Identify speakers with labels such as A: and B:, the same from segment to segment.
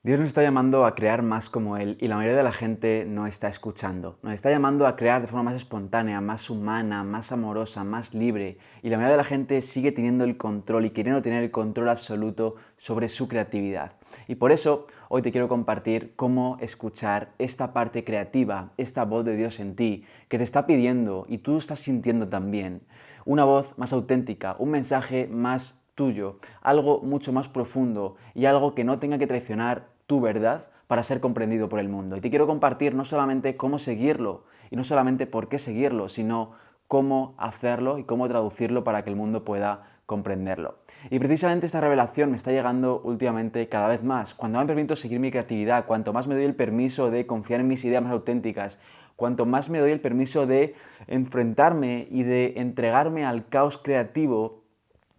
A: Dios nos está llamando a crear más como Él y la mayoría de la gente no está escuchando. Nos está llamando a crear de forma más espontánea, más humana, más amorosa, más libre y la mayoría de la gente sigue teniendo el control y queriendo tener el control absoluto sobre su creatividad. Y por eso hoy te quiero compartir cómo escuchar esta parte creativa, esta voz de Dios en ti que te está pidiendo y tú estás sintiendo también. Una voz más auténtica, un mensaje más tuyo, algo mucho más profundo y algo que no tenga que traicionar tu verdad para ser comprendido por el mundo. Y te quiero compartir no solamente cómo seguirlo y no solamente por qué seguirlo, sino cómo hacerlo y cómo traducirlo para que el mundo pueda comprenderlo. Y precisamente esta revelación me está llegando últimamente cada vez más. Cuando me permito seguir mi creatividad, cuanto más me doy el permiso de confiar en mis ideas más auténticas, cuanto más me doy el permiso de enfrentarme y de entregarme al caos creativo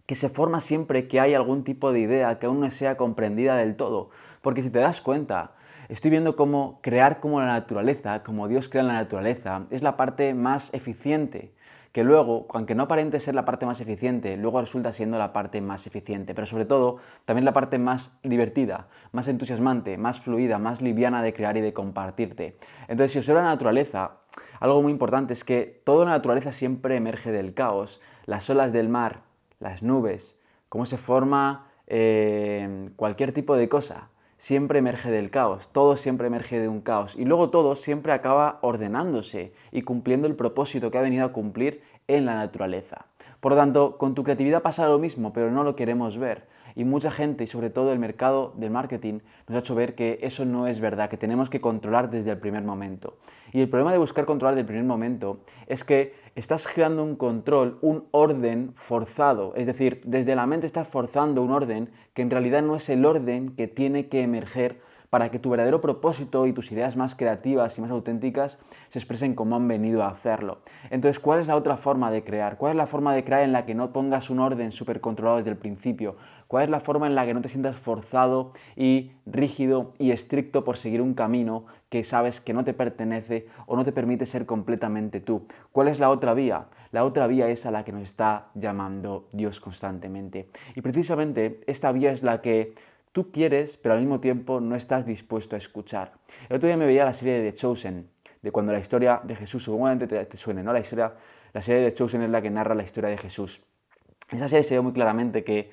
A: que se forma siempre que hay algún tipo de idea que aún no sea comprendida del todo. Porque si te das cuenta, estoy viendo cómo crear como la naturaleza, como Dios crea la naturaleza, es la parte más eficiente, que luego, aunque no aparente ser la parte más eficiente, luego resulta siendo la parte más eficiente, pero sobre todo también la parte más divertida, más entusiasmante, más fluida, más liviana de crear y de compartirte. Entonces, si observas la naturaleza, algo muy importante es que toda la naturaleza siempre emerge del caos. Las olas del mar, las nubes, cómo se forma cualquier tipo de cosa. Siempre emerge del caos, todo siempre emerge de un caos y luego todo siempre acaba ordenándose y cumpliendo el propósito que ha venido a cumplir en la naturaleza. Por lo tanto, con tu creatividad pasa lo mismo, pero no lo queremos ver. Y mucha gente, y sobre todo el mercado del marketing, nos ha hecho ver que eso no es verdad, que tenemos que controlar desde el primer momento. Y el problema de buscar controlar desde el primer momento es que estás creando un control, un orden forzado. Es decir, desde la mente estás forzando un orden que en realidad no es el orden que tiene que emerger para que tu verdadero propósito y tus ideas más creativas y más auténticas se expresen como han venido a hacerlo. Entonces, ¿cuál es la otra forma de crear? ¿Cuál es la forma de crear en la que no pongas un orden súper controlado desde el principio? ¿Cuál es la forma en la que no te sientas forzado y rígido y estricto por seguir un camino que sabes que no te pertenece o no te permite ser completamente tú? ¿Cuál es la otra vía? La otra vía es a la que nos está llamando Dios constantemente. Y precisamente esta vía es la que tú quieres, pero al mismo tiempo no estás dispuesto a escuchar. El otro día me veía la serie de The Chosen, de cuando la historia de Jesús, seguramente te suene, ¿no? La serie de The Chosen es la que narra la historia de Jesús. En esa serie se ve muy claramente que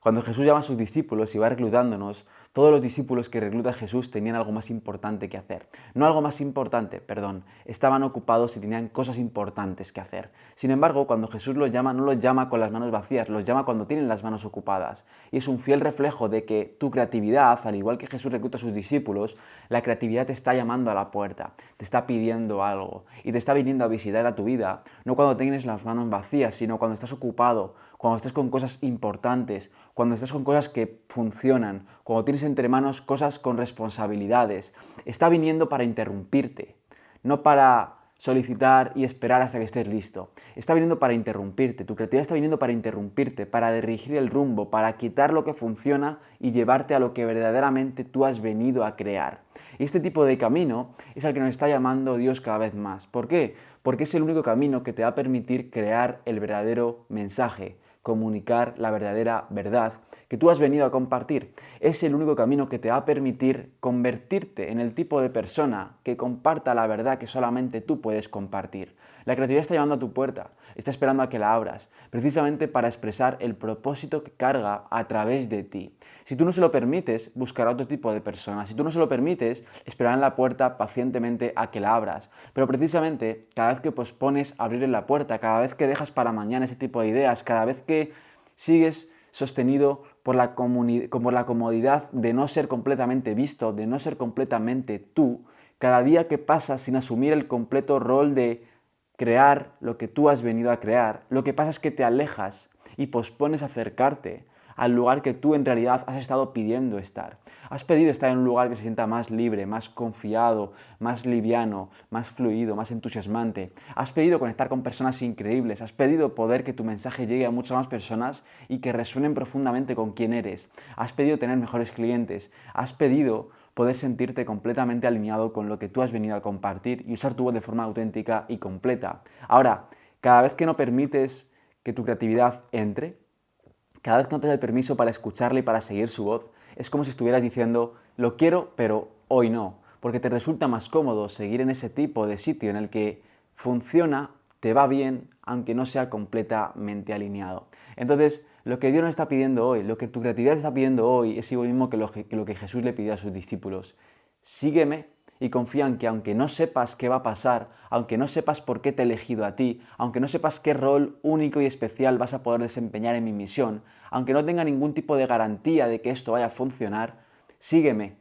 A: cuando Jesús llama a sus discípulos y va reclutándonos, todos los discípulos que recluta Jesús tenían algo más importante que hacer. No algo más importante, perdón, estaban ocupados y tenían cosas importantes que hacer. Sin embargo, cuando Jesús los llama, no los llama con las manos vacías, los llama cuando tienen las manos ocupadas. Y es un fiel reflejo de que tu creatividad, al igual que Jesús recluta a sus discípulos, la creatividad te está llamando a la puerta, te está pidiendo algo y te está viniendo a visitar a tu vida, no cuando tienes las manos vacías, sino cuando estás ocupado, cuando estás con cosas importantes, cuando estás con cosas que funcionan, cuando tienes entre manos cosas con responsabilidades. Está viniendo para interrumpirte, no para solicitar y esperar hasta que estés listo. Está viniendo para interrumpirte, tu creatividad está viniendo para interrumpirte, para dirigir el rumbo, para quitar lo que funciona y llevarte a lo que verdaderamente tú has venido a crear. Y este tipo de camino es al que nos está llamando Dios cada vez más. ¿Por qué? Porque es el único camino que te va a permitir crear el verdadero mensaje, comunicar la verdadera verdad que tú has venido a compartir. Es el único camino que te va a permitir convertirte en el tipo de persona que comparta la verdad que solamente tú puedes compartir. La creatividad está llamando a tu puerta, está esperando a que la abras, precisamente para expresar el propósito que carga a través de ti. Si tú no se lo permites, buscará otro tipo de persona. Si tú no se lo permites, esperará en la puerta pacientemente a que la abras. Pero precisamente, cada vez que pospones abrirle la puerta, cada vez que dejas para mañana ese tipo de ideas, cada vez que sigues sostenido por la comodidad de no ser completamente visto, de no ser completamente tú, cada día que pasas sin asumir el completo rol de crear lo que tú has venido a crear, lo que pasa es que te alejas y pospones acercarte al lugar que tú en realidad has estado pidiendo estar. Has pedido estar en un lugar que se sienta más libre, más confiado, más liviano, más fluido, más entusiasmante. Has pedido conectar con personas increíbles. Has pedido poder que tu mensaje llegue a muchas más personas y que resuenen profundamente con quién eres. Has pedido tener mejores clientes. Has pedido poder sentirte completamente alineado con lo que tú has venido a compartir y usar tu voz de forma auténtica y completa. Ahora, cada vez que no permites que tu creatividad entre, cada vez que no te da el permiso para escucharle y para seguir su voz, es como si estuvieras diciendo, lo quiero, pero hoy no, porque te resulta más cómodo seguir en ese tipo de sitio en el que funciona, te va bien, aunque no sea completamente alineado. Entonces, lo que Dios nos está pidiendo hoy, lo que tu creatividad está pidiendo hoy, es igual mismo que lo que Jesús le pidió a sus discípulos. Sígueme y confía en que aunque no sepas qué va a pasar, aunque no sepas por qué te he elegido a ti, aunque no sepas qué rol único y especial vas a poder desempeñar en mi misión, aunque no tenga ningún tipo de garantía de que esto vaya a funcionar, sígueme.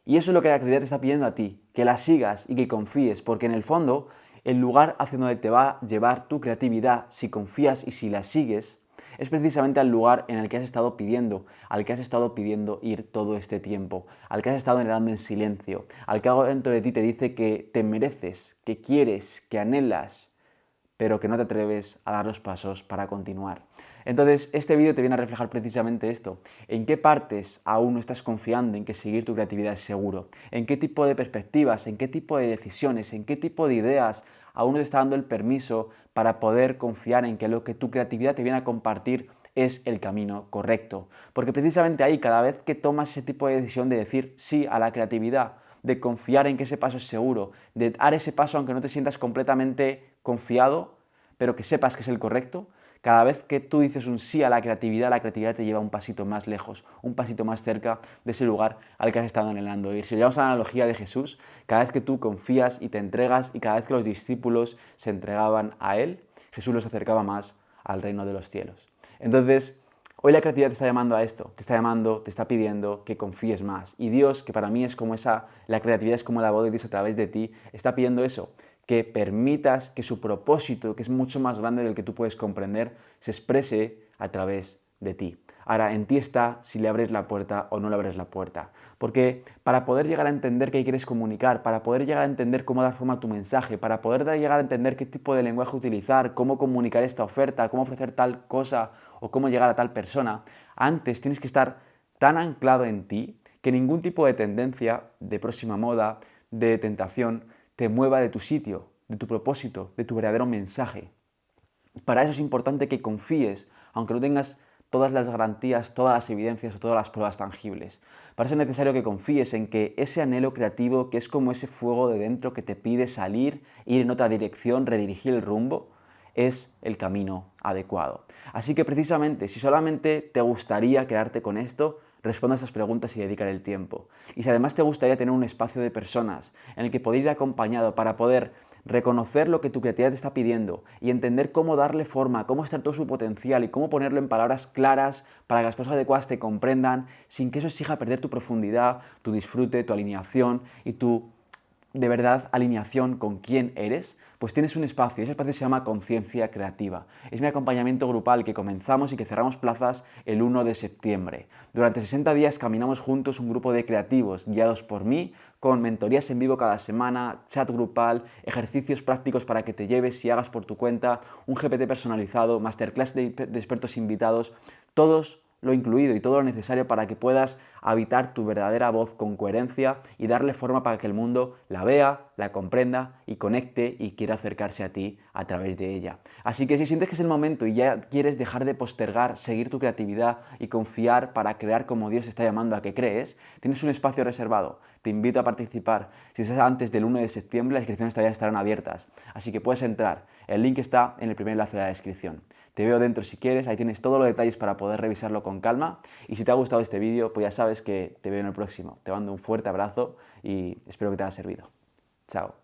A: Y eso es lo que la creatividad te está pidiendo a ti, que la sigas y que confíes, porque en el fondo, el lugar hacia donde te va a llevar tu creatividad, si confías y si la sigues, es precisamente al lugar en el que has estado pidiendo, al que has estado pidiendo ir todo este tiempo, al que has estado anhelando en silencio, al que algo dentro de ti te dice que te mereces, que quieres, que anhelas, pero que no te atreves a dar los pasos para continuar. Entonces, este vídeo te viene a reflejar precisamente esto. ¿En qué partes aún no estás confiando en que seguir tu creatividad es seguro? ¿En qué tipo de perspectivas, en qué tipo de decisiones, en qué tipo de ideas aún no te está dando el permiso para poder confiar en que lo que tu creatividad te viene a compartir es el camino correcto? Porque precisamente ahí, cada vez que tomas ese tipo de decisión de decir sí a la creatividad, de confiar en que ese paso es seguro, de dar ese paso aunque no te sientas completamente confiado, pero que sepas que es el correcto, cada vez que tú dices un sí a la creatividad te lleva un pasito más lejos, un pasito más cerca de ese lugar al que has estado anhelando ir. Si llevamos a la analogía de Jesús, cada vez que tú confías y te entregas y cada vez que los discípulos se entregaban a Él, Jesús los acercaba más al reino de los cielos. Entonces, hoy la creatividad te está llamando a esto, te está llamando, te está pidiendo que confíes más. Y Dios, que para mí es como la creatividad es como la voz de Dios a través de ti, está pidiendo eso, que permitas que su propósito, que es mucho más grande del que tú puedes comprender, se exprese a través de ti. Ahora, en ti está si le abres la puerta o no le abres la puerta. Porque para poder llegar a entender qué quieres comunicar, para poder llegar a entender cómo dar forma a tu mensaje, para poder llegar a entender qué tipo de lenguaje utilizar, cómo comunicar esta oferta, cómo ofrecer tal cosa o cómo llegar a tal persona, antes tienes que estar tan anclado en ti que ningún tipo de tendencia, de próxima moda, de tentación, te mueva de tu sitio, de tu propósito, de tu verdadero mensaje. Para eso es importante que confíes, aunque no tengas todas las garantías, todas las evidencias o todas las pruebas tangibles. Para eso es necesario que confíes en que ese anhelo creativo, que es como ese fuego de dentro que te pide salir, ir en otra dirección, redirigir el rumbo, es el camino adecuado. Así que precisamente, si solamente te gustaría quedarte con esto, responda a estas preguntas y dedicar el tiempo. Y si además te gustaría tener un espacio de personas en el que poder ir acompañado para poder reconocer lo que tu creatividad te está pidiendo y entender cómo darle forma, cómo estar todo su potencial y cómo ponerlo en palabras claras para que las personas adecuadas te comprendan sin que eso exija perder tu profundidad, tu disfrute, tu alineación y tu de verdad alineación con quién eres, pues tienes un espacio. Ese espacio se llama Conciencia Creativa. Es mi acompañamiento grupal que comenzamos y que cerramos plazas el 1 de septiembre. Durante 60 días caminamos juntos un grupo de creativos guiados por mí, con mentorías en vivo cada semana, chat grupal, ejercicios prácticos para que te lleves y hagas por tu cuenta, un GPT personalizado, masterclass de expertos invitados, todos lo incluido y todo lo necesario para que puedas habitar tu verdadera voz con coherencia y darle forma para que el mundo la vea, la comprenda y conecte y quiera acercarse a ti a través de ella. Así que si sientes que es el momento y ya quieres dejar de postergar, seguir tu creatividad y confiar para crear como Dios te está llamando a que crees, tienes un espacio reservado. Te invito a participar. Si estás antes del 1 de septiembre, las inscripciones todavía estarán abiertas. Así que puedes entrar. El link está en el primer enlace de la descripción. Te veo dentro si quieres, ahí tienes todos los detalles para poder revisarlo con calma. Y si te ha gustado este vídeo, pues ya sabes que te veo en el próximo. Te mando un fuerte abrazo y espero que te haya servido. Chao.